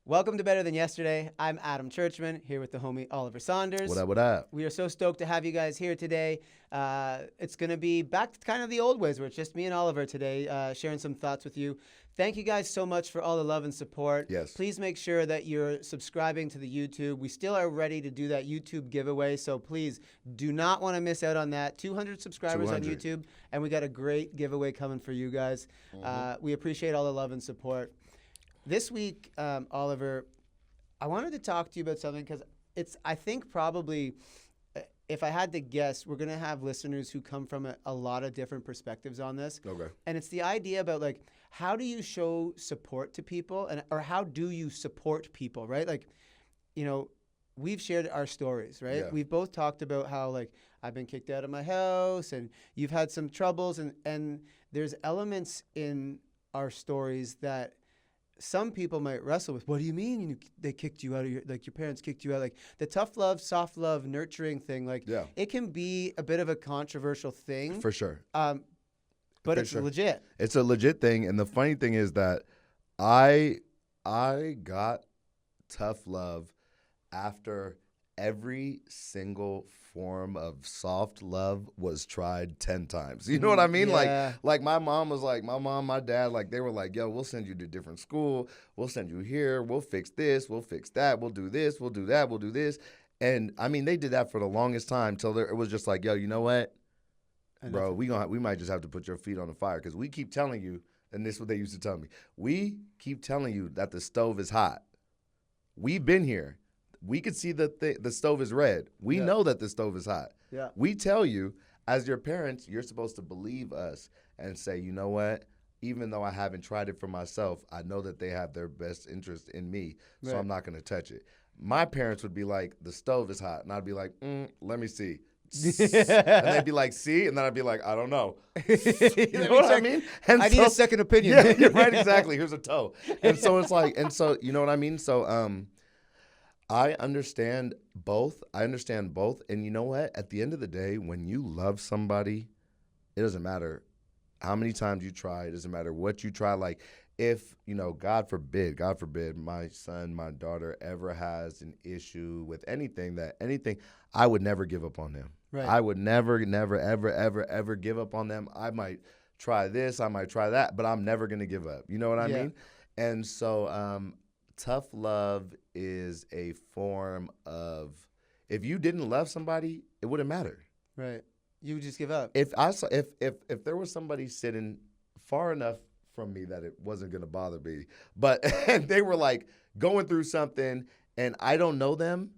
Welcome to Better Than Yesterday. I'm Adam Churchman, here with the homie Oliver Saunders. What up, what up? We are so stoked to have you guys here today. It's going to be back to kind of the old ways where it's just me and Oliver today, sharing some thoughts with you. Thank you guys so much for all the love and support. Yes. Please make sure that you're subscribing to the YouTube. We still are ready to do that YouTube giveaway, so please do not want to miss out on that. 200 subscribers 200. on YouTube, and we got a great giveaway coming for you guys. We appreciate all the love and support. This week, Oliver, I wanted to talk to you about something because I think probably, if I had to guess, we're going to have listeners who come from a lot of different perspectives on this. Okay. And it's the idea about, like, how do you show support to people or how do you support people, right? Like, you know, we've shared our stories, right? Yeah. We've both talked about how, like, I've been kicked out of my house and you've had some troubles and there's elements in our stories that some people might wrestle with. What do you mean they kicked you out of your parents kicked you out? Like the tough love, soft love, nurturing thing, like it can be a bit of a controversial thing. For sure. But it's legit. It's a legit thing. And the funny thing is that I got tough love after every single form of soft love was tried 10 times. You know what I mean? Yeah. Like my mom was like, my dad, like they were like, yo, we'll send you to different school. We'll send you here. We'll fix this. We'll fix that. We'll do this. We'll do that. We'll do this. And I mean, they did that for the longest time till it was just like, yo, you know what? Bro, we might just have to put your feet on the fire because we keep telling you, and this is what they used to tell me. We keep telling you that the stove is hot. We've been here. We could see the stove is red. We know that the stove is hot. Yeah. We tell you, as your parents, you're supposed to believe us and say, you know what? Even though I haven't tried it for myself, I know that they have their best interest in me, so I'm not going to touch it. My parents would be like, the stove is hot. And I'd be like, let me see. And they'd be like, see? And then I'd be like, I don't know. You know what I mean? And I need a second opinion. Yeah, you're right, exactly. Here's a toe. And so it's like, and so, you know what I mean? So I understand both. And you know what? At the end of the day, when you love somebody, it doesn't matter how many times you try. It doesn't matter what you try. Like if, you know, God forbid, my son, my daughter ever has an issue with anything, I would never give up on them. Right. I would never, ever give up on them. I might try this, I might try that, but I'm never going to give up. You know what I mean? And so tough love is a form of, if you didn't love somebody, it wouldn't matter. Right. You would just give up. If there was somebody sitting far enough from me that it wasn't going to bother me, but and they were like going through something and I don't know them,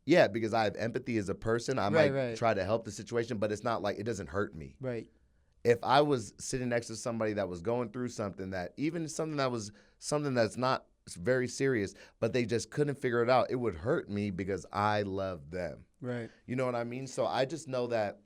yeah, because I have empathy as a person, I might try to help the situation, but it's not like it doesn't hurt me. Right. If I was sitting next to somebody that was going through something that's not very serious, but they just couldn't figure it out, it would hurt me because I love them. Right. You know what I mean? So I just know that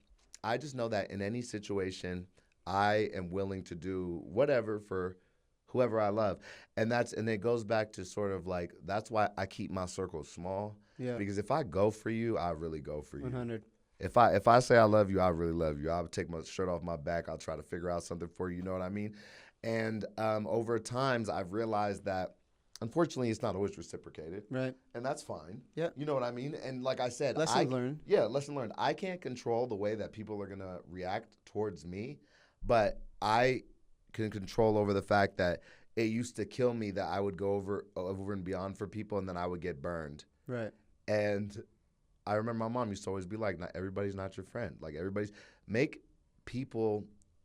in any situation, I am willing to do whatever for whoever I love. And it goes back to sort of like, that's why I keep my circle small. Yeah. Because if I go for you, I really go for you. 100. If I say I love you, I really love you. I'll take my shirt off my back. I'll try to figure out something for you. You know what I mean? And over times, I've realized that, unfortunately, it's not always reciprocated. Right. And that's fine. Yeah. You know what I mean? And like I said, lesson learned. Yeah, lesson learned. I can't control the way that people are going to react towards me, but I can control over the fact that it used to kill me that I would go over and beyond for people and then I would get burned. Right. And I remember my mom used to always be like, not everybody's not your friend. Like make people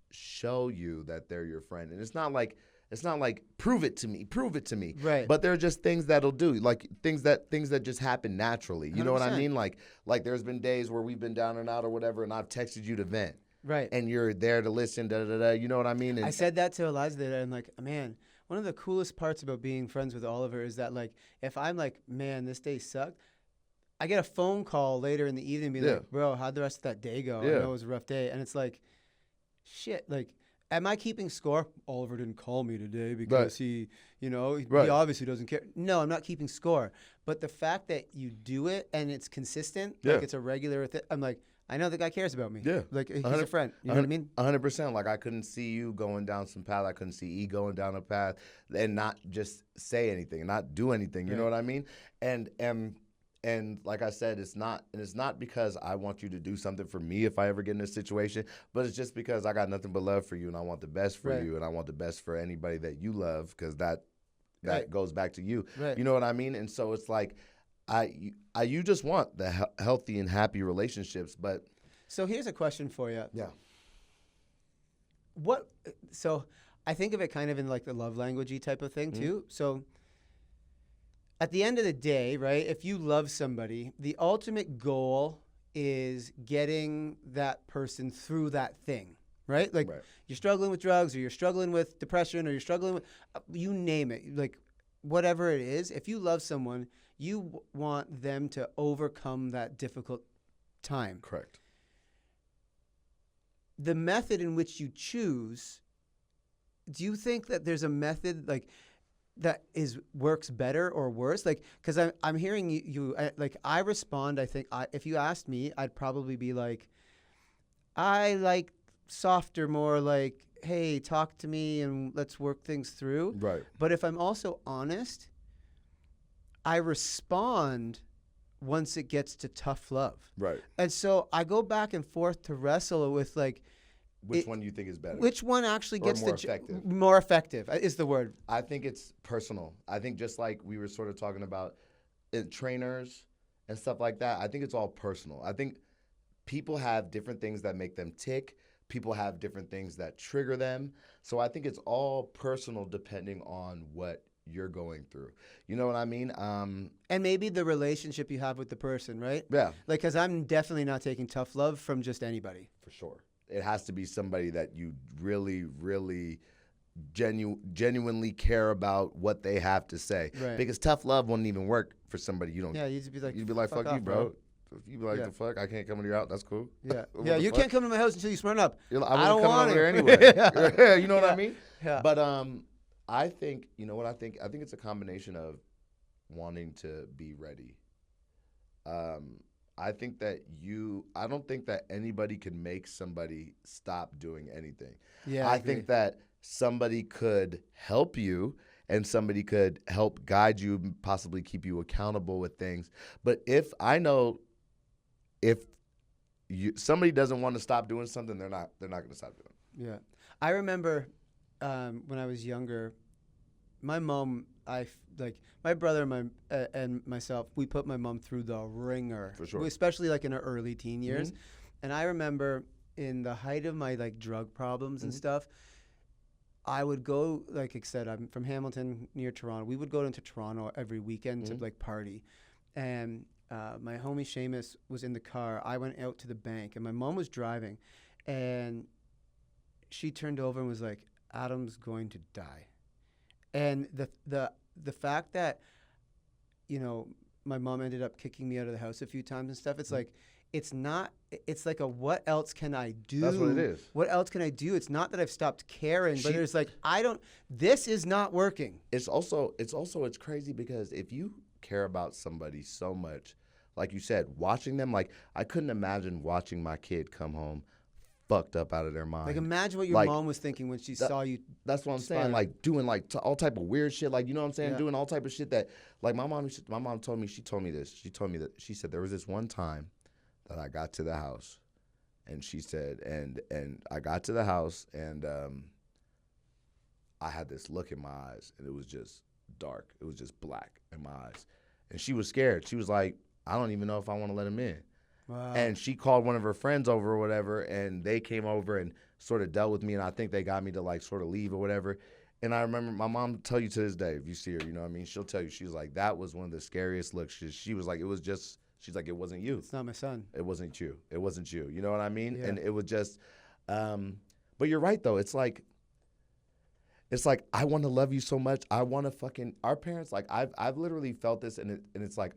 show you that they're your friend. And it's not like prove it to me. Right. But there are just things that'll do, like things that just happen naturally. You know what I 100%. mean? Like there's been days where we've been down and out or whatever, and I've texted you to vent. Right. And you're there to listen, You know what I mean? And I said that to Eliza the other day, and like, man, one of the coolest parts about being friends with Oliver is that, like, if I'm like, man, this day sucked, I get a phone call later in the evening being like, bro, how'd the rest of that day go? I know it was a rough day. And it's like, shit, like, am I keeping score? Oliver didn't call me today because he obviously doesn't care. No, I'm not keeping score. But the fact that you do it and it's consistent, like it's a regular thing, I'm like, I know the guy cares about me. Yeah. Like he's a friend. You know what I mean? 100%. Like I couldn't see you going down some path. I couldn't see E going down a path and not just say anything and not do anything. You know what I mean? And like I said, it's not because I want you to do something for me if I ever get in this situation, but it's just because I got nothing but love for you and I want the best for you and I want the best for anybody that you love because that goes back to you. Right. You know what I mean? And so it's like you just want the healthy and happy relationships, but. So here's a question for you. Yeah. So I think of it kind of in like the love languagey type of thing too. So at the end of the day, right, if you love somebody, the ultimate goal is getting that person through that thing, right? Like you're struggling with drugs or you're struggling with depression or you're struggling with, you name it, like whatever it is. If you love someone, you want them to overcome that difficult time. Correct. The method in which you choose, do you think that there's a method like that works better or worse? Like, because I'm hearing you like I respond. I think if you asked me, I'd probably be like, I like softer, more like, hey, talk to me and let's work things through. Right. But if I'm also honest, I respond once it gets to tough love. Right. And so I go back and forth to wrestle with like, which one you think is better? Which one actually gets more effective? More effective is the word. I think it's personal. I think just like we were sort of talking about trainers and stuff like that, I think it's all personal. I think people have different things that make them tick. People have different things that trigger them. So I think it's all personal depending on what you're going through. You know what I mean? And maybe the relationship you have with the person, right? Yeah. Like, because I'm definitely not taking tough love from just anybody. For sure. It has to be somebody that you really, really genuinely care about what they have to say. Right. Because tough love wouldn't even work for somebody you don't. Yeah, you'd be like, fuck off, you, bro. You'd be like, the fuck? I can't come to your house. That's cool. Yeah. Yeah, you can't come to my house until you smarten up. I don't want over there anyway. Yeah. You know what I mean? Yeah. But I think, you know what I think? I think it's a combination of wanting to be ready. I think that I don't think that anybody can make somebody stop doing anything. Yeah, I think that somebody could help you and somebody could help guide you, possibly keep you accountable with things. But if somebody doesn't want to stop doing something, they're not going to stop doing it. Yeah. I remember when I was younger, my mom, my brother and myself, we put my mom through the ringer. For sure. Especially like in her early teen years. And I remember in the height of my like drug problems and stuff, I would go, like I said, I'm from Hamilton near Toronto. We would go into Toronto every weekend to like party. And my homie Seamus was in the car. I went out to the bank and my mom was driving. And she turned over and was like, Adam's going to die. And the fact that, you know, my mom ended up kicking me out of the house a few times and stuff, it's like, it's like a what else can I do? That's what it is. What else can I do? It's not that I've stopped caring, but there's like, this is not working. It's crazy because if you care about somebody so much, like you said, watching them, like I couldn't imagine watching my kid come home fucked up out of their mind. Like imagine what your mom was thinking when she saw you. That's what I'm saying. Like doing like all type of weird shit. Like, you know what I'm saying? Yeah. Doing all type of shit that like my mom told me, she told me that she said there was this one time that I got to the house and she said, and I got to the house and I had this look in my eyes and it was just dark. It was just black in my eyes. And she was scared. She was like, I don't even know if I want to let him in. Wow. And she called one of her friends over or whatever, and they came over and sort of dealt with me, and I think they got me to like sort of leave or whatever. And I remember my mom tell you to this day, if you see her, you know what I mean? She'll tell you, she's like, that was one of the scariest looks. She was like, she's like, it wasn't you. It's not my son. It wasn't you. It wasn't you. You know what I mean? Yeah. And it was just, but you're right though. It's like, I want to love you so much. I want to our parents, like I've literally felt this and it's like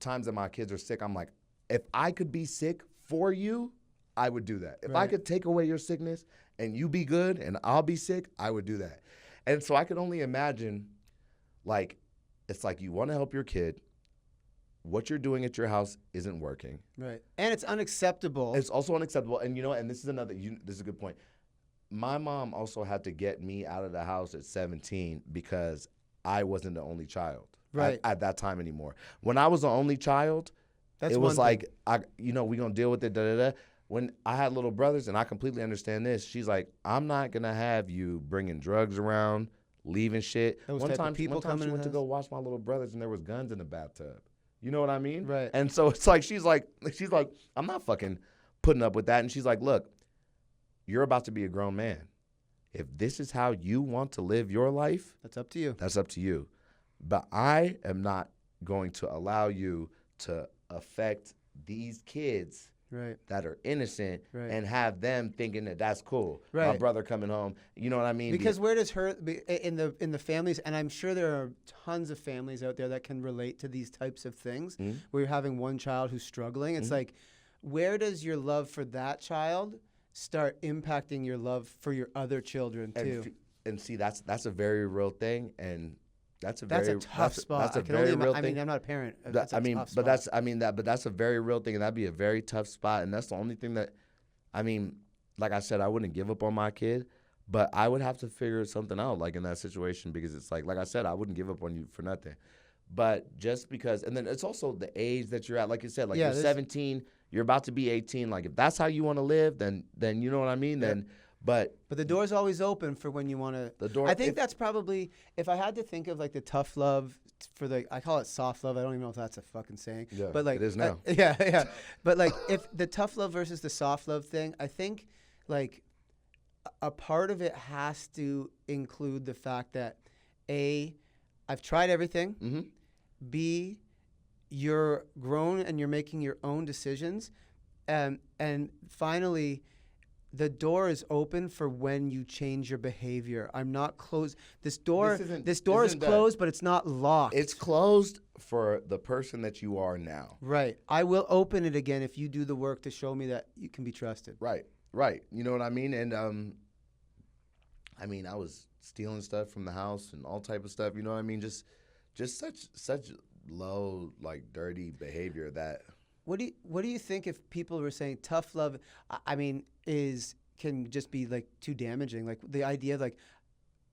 times that my kids are sick, I'm like, if I could be sick for you, I would do that. If I could take away your sickness and you be good and I'll be sick, I would do that. And so I could only imagine, like, it's like you want to help your kid what you're doing at your house isn't working. Right. And it's unacceptable. It's also unacceptable. And and this is this is a good point. My mom also had to get me out of the house at 17 because I wasn't the only child at that time anymore. When I was the only child, it was like, we going to deal with it, da-da-da. When I had little brothers, and I completely understand this, she's like, I'm not going to have you bringing drugs around, leaving shit. One time she went to go watch my little brothers, and there was guns in the bathtub. You know what I mean? Right. And so it's like, she's like, I'm not fucking putting up with that. And she's like, look, you're about to be a grown man. If this is how you want to live your life, that's up to you. That's up to you. But I am not going to allow you to affect these kids that are innocent and have them thinking that that's cool. Right. My brother coming home, you know what I mean? Because where does in the families, and I'm sure there are tons of families out there that can relate to these types of things, where you're having one child who's struggling. It's like, where does your love for that child start impacting your love for your other children too? And see, that's a very real thing, and that's a tough spot. That's a very real thing. I mean, I'm not a parent. That's a tough spot. But that's a very real thing, and that'd be a very tough spot. And that's the only thing that, like I said, I wouldn't give up on my kid, but I would have to figure something out, like in that situation, because it's like I said, I wouldn't give up on you for nothing. But just because, and then it's also the age that you're at. Like you said, you're 17, you're about to be 18. Like if that's how you want to live, then you know what I mean. Then. But the door's always open for when you want to. I think that's probably, if I had to think of like the tough love I call it soft love. I don't even know if that's a fucking saying. Yeah, but like it is now. Yeah. But like if the tough love versus the soft love thing, I think like a part of it has to include the fact that I've tried everything. Mm-hmm. B, you're grown and you're making your own decisions, and finally, the door is open for when you change your behavior. I'm not closed. This door is closed, but it's not locked. It's closed for the person that you are now. Right. I will open it again if you do the work to show me that you can be trusted. Right. You know what I mean? And I was stealing stuff from the house and all type of stuff. You know what I mean? Just such low, like dirty behavior that. What do you think if people were saying tough love? Can just be like too damaging. Like the idea of like,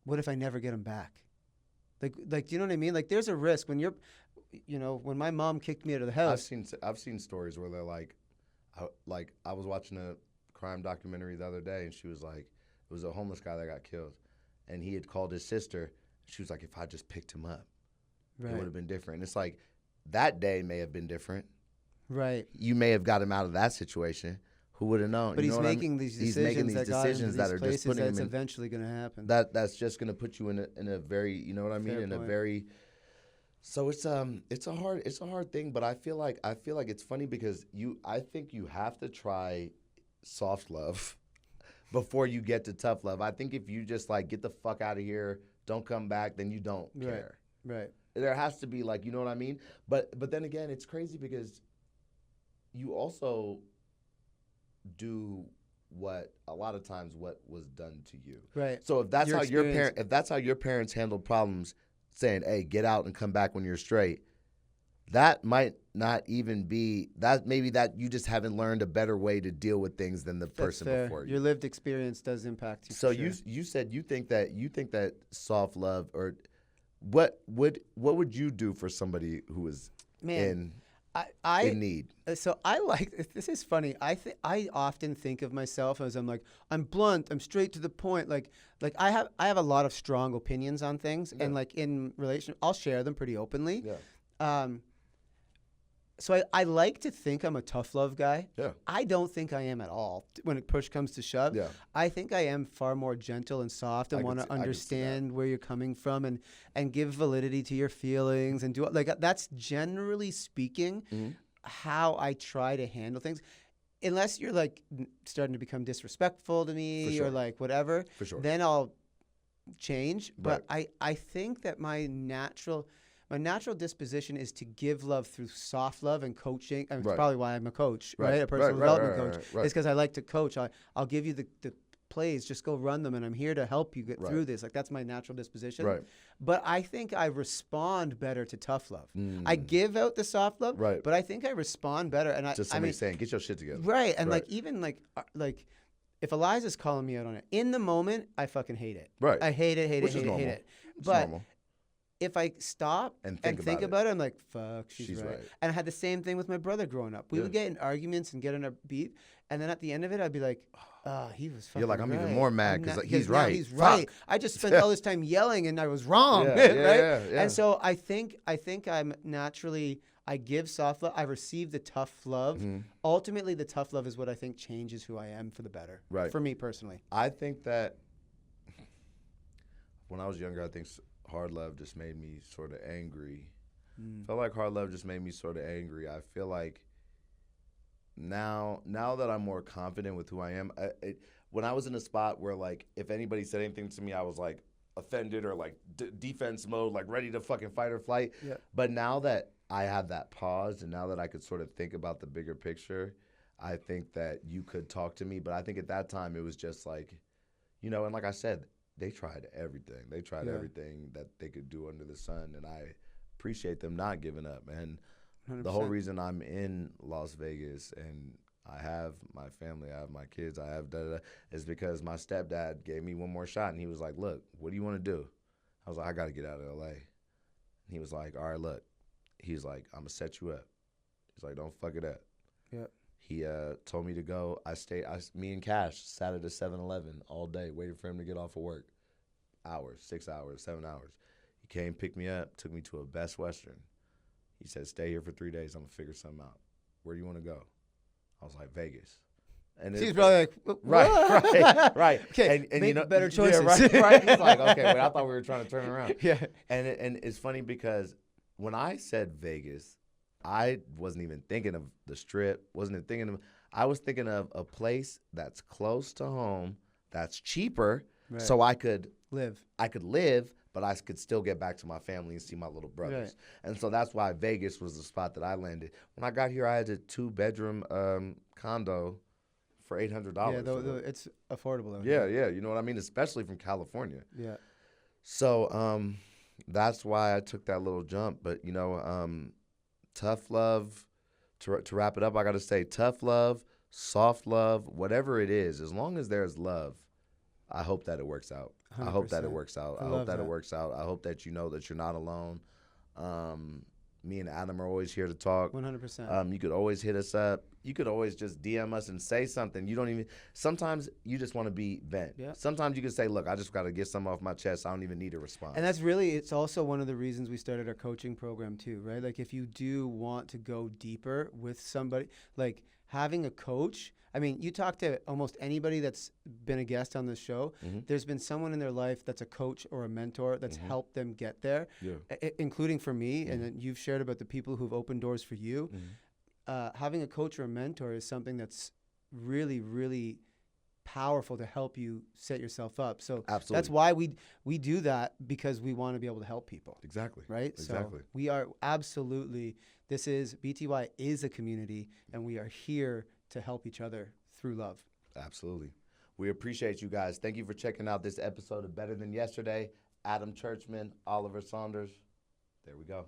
what if I never get him back? Like do you know what I mean? Like there's a risk when when my mom kicked me out of the house. I've seen stories where they're like, I was watching a crime documentary the other day, and she was like, it was a homeless guy that got killed, and he had called his sister. She was like, if I just picked him up, it would have been different. And it's like that day may have been different. Right. You may have got him out of that situation. Who would have known? But he's making these decisions that are just putting him in. Eventually going to happen. That's just going to put you in a very, you know what I mean? Fair point. A very. So it's a hard thing, but I feel like it's funny because I think you have to try soft love before you get to tough love. I think if you just like get the fuck out of here, don't come back, then you don't care. Right. There has to be like, you know what I mean? But then again, it's crazy because you also do what a lot of times what was done to you. Right. So if that's how your parents handle problems, saying, "Hey, get out and come back when you're straight," that might not even be that. Maybe that you just haven't learned a better way to deal with things than the person before you. Your lived experience does impact you. So you said you think that soft love, or what would you do for somebody who is in need? So this is funny. I often think of myself as I'm blunt, I'm straight to the point. Like I have a lot of strong opinions on things, and like in relation, I'll share them pretty openly. Yeah. So I like to think I'm a tough love guy. Yeah. I don't think I am at all when push comes to shove. Yeah. I think I am far more gentle and soft and want to understand where you're coming from and give validity to your feelings and do that's generally speaking how I try to handle things. Unless you're like starting to become disrespectful to me or like whatever, then I'll change. But I think that my natural disposition is to give love through soft love and coaching. It's probably why I'm a coach, right? A personal development coach. It's because I like to coach. I'll give you plays, just go run them, and I'm here to help you get Right. through this. Like, that's my natural disposition. Right. But I think I respond better to tough love. I Mm. give out the soft love, Right. but I think I respond better. And Just I somebody mean, saying, get your shit together. right. And Right. like, even like, if Eliza's calling me out on it, in the moment, I fucking hate it. Right. I hate it, hate Which it, is hate it, normal. hate it. It's But normal. if I stop And and think think about about it, I'm like, fuck, she's She's right. right. And I had the same thing with my brother growing up. We Yeah. would get in arguments and get in a beef, and then at the end of it, I'd be like, he was fucking You're like, I'm right. even more mad I'm 'cause, not- like, he's now right. He's right. Fuck. I just spent all this time yelling, and I was wrong, Yeah, right? yeah. And so I think I'm naturally, I give soft love. I receive the tough love. Mhm. Ultimately, the tough love is what I think changes who I am for the better. Right. For me personally. I think that when I was younger, I think hard love just made me sort of angry. Felt like hard love just made me sort of angry. I feel like now that I'm more confident with who I am, when I was in a spot where, like, if anybody said anything to me, I was like offended or like defense mode, like ready to fucking fight or flight. Yeah. But now that I have that pause and now that I could sort of think about the bigger picture, I think that you could talk to me. But I think at that time it was just like, and like I said, they tried everything. They tried everything that they could do under the sun, and I appreciate them not giving up. And 100%. the whole reason I'm in Las Vegas and I have my family, I have my kids, I have da-da-da, is because my stepdad gave me one more shot, and he was like, look, what do you want to do? I was like, I got to get out of L.A. And he was like, all right, look. He's like, I'm going to set you up. He's like, don't fuck it up. Yeah. He told me to go. Me and Cash sat at a 7-Eleven all day waiting for him to get off of work. 6 hours, 7 hours. He came, picked me up, took me to a Best Western. He said, stay here for 3 days. I'm going to figure something out. Where do you want to go? I was like, Vegas. And He's probably like, right. Okay, and make better choices. Yeah, right. He's like, okay, but I thought we were trying to turn around. Yeah. And it's funny because when I said Vegas, I wasn't even thinking of the Strip. I was thinking of a place that's close to home, that's cheaper, Right. so I could Live. live, but I could still get back to my family and see my little brothers. Right. And so that's why Vegas was the spot that I landed. When I got here, I had a 2-bedroom condo for $800. Yeah, it's affordable. Out Yeah, here. yeah. You know what I mean? Especially from California. Yeah. So that's why I took that little jump. But, tough love, to wrap it up, I got to say tough love, soft love, whatever it is, as long as there's love, I hope that it works out. I hope that it 100%. works out. I I love hope that that. it works out. I hope that you know that you're not alone. Me and Adam are always here to talk. 100%. You could always hit us up. You could always just DM us and say something. Sometimes you just want to be vent. Yeah. Sometimes you can say, look, I just got to get something off my chest. I don't even need a response. And it's also one of the reasons we started our coaching program too, right? Like, if you do want to go deeper with somebody, like having a coach, I mean, you talk to almost anybody that's been a guest on this show, there's been someone in their life that's a coach or a mentor that's helped them get there, including for me. And then you've shared about the people who've opened doors for you. Having a coach or a mentor is something that's really, really powerful to help you set yourself up. So Absolutely. that's why we do that, because we want to be able to help people. Exactly. Right? Exactly. So we are absolutely, BTY is a community, and we are here to help each other through love. Absolutely. We appreciate you guys. Thank you for checking out this episode of Better Than Yesterday. Adam Churchman, Oliver Saunders. There we go.